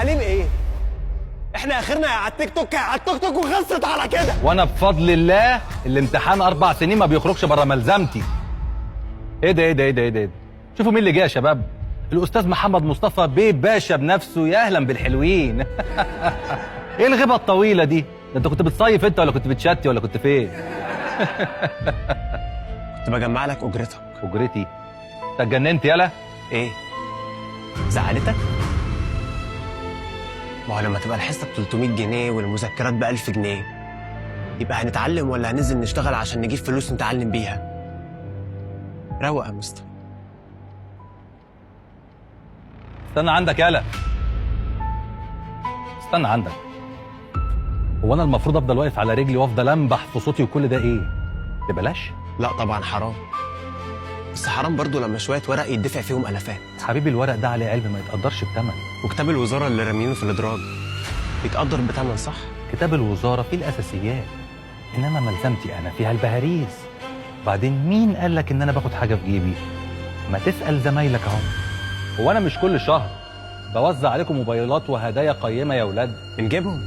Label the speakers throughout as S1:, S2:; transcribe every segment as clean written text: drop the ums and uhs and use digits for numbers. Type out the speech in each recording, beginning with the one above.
S1: تعليم ايه؟ احنا اخرنا يا على التيك توك يا على التيك توك وخلصت على كده.
S2: وانا بفضل الله الامتحان 4 سنين ما بيخرجش بره ملزمتي. ايه ده ايه ده ايه ده ايه ده؟ شوفوا مين اللي جه يا شباب. الاستاذ محمد مصطفى بيه باشا بنفسه. يا اهلا بالحلوين. ايه الغيبه الطويله دي؟ ده انت كنت بتصيف انت ولا كنت بتشتي ولا كنت فين؟
S1: كنت بجمع لك اجرتك.
S2: اجرتي؟ انت اتجننت يالا؟
S1: ايه؟ زعلتك؟ ما هو لما تبقى الحصه ب 300 جنيه والمذكرات ب 1000 جنيه يبقى هنتعلم ولا هننزل نشتغل عشان نجيب فلوس نتعلم بيها؟ روق يا مستر.
S2: استنى عندك يالا. استنى عندك. هو انا المفروض افضل واقف على رجلي وافضل انبح في صوتي وكل ده ايه؟ ببلاش؟
S1: لا طبعا حرام، بس حرام برضو لما شويه ورق يدفع فيهم الافات.
S2: حبيبي الورق ده عليه علم ما يتقدرش بثمن.
S1: وكتاب الوزاره اللي رامينه في الادراج بيتقدر بثمن، صح؟
S2: كتاب الوزاره فيه الاساسيات، انما ملزمتي انا فيها البهاريز. بعدين مين قال لك ان انا باخد حاجه في جيبي؟ ما تسال زمايلك اهو. هو انا مش كل شهر بوزع عليكم موبايلات وهدايا قيمه يا ولاد؟
S1: بنجيبهم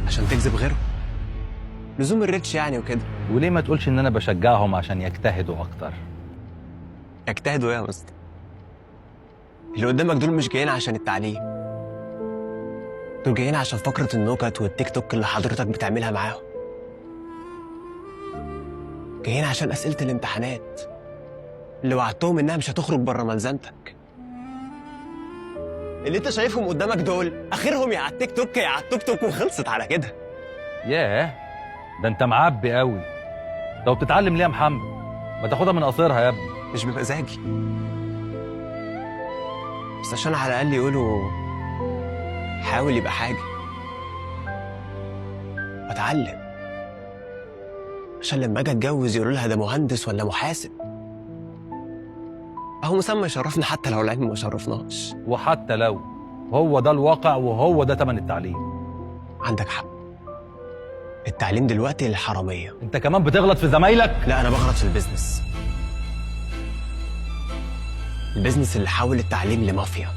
S1: عشان تجذب غيرهم، لزوم الريتش يعني وكده.
S2: وليه ما تقولش ان انا بشجعهم عشان يجتهدوا اكتر؟
S1: اجتهدوا يا مستر. اللي قدامك دول مش جايين عشان التعليم، دول جايين عشان فقرة النكت والتيك توك اللي حضرتك بتعملها معاهم. جايين عشان أسئلة الامتحانات اللي وعدتهم إنها مش هتخرج بره ملزمتك. اللي أنت شايفهم قدامك دول آخرهم يا على التيك توك يا على التيك توك وخلصت على كده.
S2: ياه، ده أنت معبي قوي. لو بتتعلم ليه يا محمد؟ ما تاخدها من قصيرها يا ابني.
S1: مش بمزاجي، بس عشان على الأقل يقولوا حاول يبقى حاجة. وأتعلم عشان لما أجي أتجوز يقولوا لها ده مهندس ولا محاسب. أهو مسمى يشرفنا حتى لو العلم ما شرفناش.
S2: وحتى لو هو ده الواقع وهو ده تمن التعليم.
S1: عندك حق، التعليم دلوقتي للحرامية.
S2: أنت كمان بتغلط في زمايلك؟
S1: لا، أنا بغلط في البيزنس. البيزنس اللي حول التعليم لمافيا،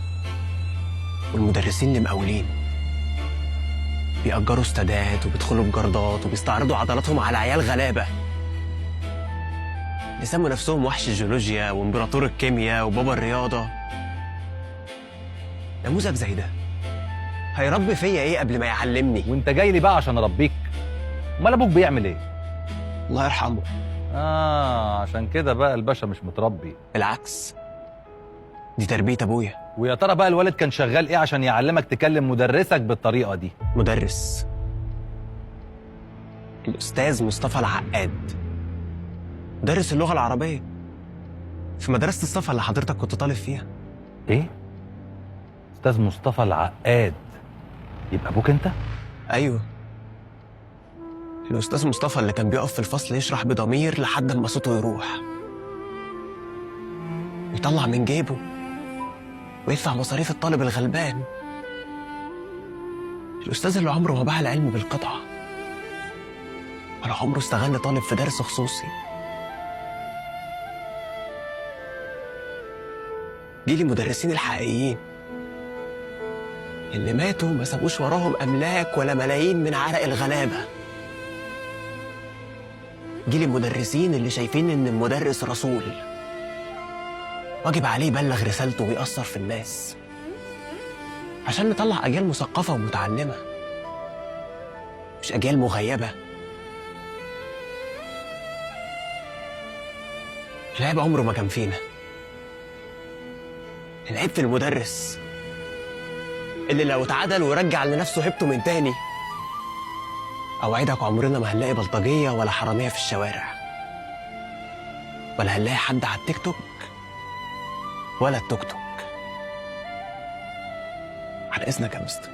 S1: والمدرسين لمقاولين بيأجروا استادات وبيدخلوا بجردات وبيستعرضوا عضلاتهم على عيال غلابة اللي سموا نفسهم وحش الجيولوجيا وامبراطور الكيمياء وبابا الرياضة. نموذج زي ده هيربي فيا ايه قبل ما يعلمني؟
S2: وانت جاي لي بقى عشان اربيك؟ امال ابوك بيعمل ايه؟
S1: الله يرحمه.
S2: عشان كده بقى الباشا مش متربي.
S1: بالعكس، دي تربية ابويا.
S2: ويا ترى بقى الوالد كان شغال ايه عشان يعلمك تكلم مدرسك بالطريقة دي؟
S1: مدرس، الأستاذ مصطفى العقاد، مدرس اللغة العربية في مدرسة الصفا اللي حضرتك كنت طالب فيها.
S2: ايه؟ أستاذ مصطفى العقاد؟ يبقى أبوك أنت؟
S1: أيوه، الأستاذ مصطفى اللي كان بيقف في الفصل يشرح بضمير لحد ما صوته يروح ويطلع من جيبه ويدفع مصاريف الطالب الغلبان. الأستاذ اللي عمره ما باع العلم بالقطعة ولا عمره استغل طالب في درس خصوصي. جيل المدرسين الحقيقيين اللي ماتوا ما سابوش وراهم أملاك ولا ملايين من عرق الغلابة. جيل المدرسين اللي شايفين إن المدرس رسول واجب عليه يبلغ رسالته ويأثر في الناس عشان نطلع أجيال مثقفة ومتعلمة، مش أجيال مغيبة. العيب عمره ما كان فينا، العيب في المدرس اللي لو اتعدل ورجع لنفسه هيبته من تاني أوعدك عمرنا ما هنلاقي بلطجية ولا حرامية في الشوارع، ولا هنلاقي حد على التيك توك ولا التوك توك. على إذنك يا مستر.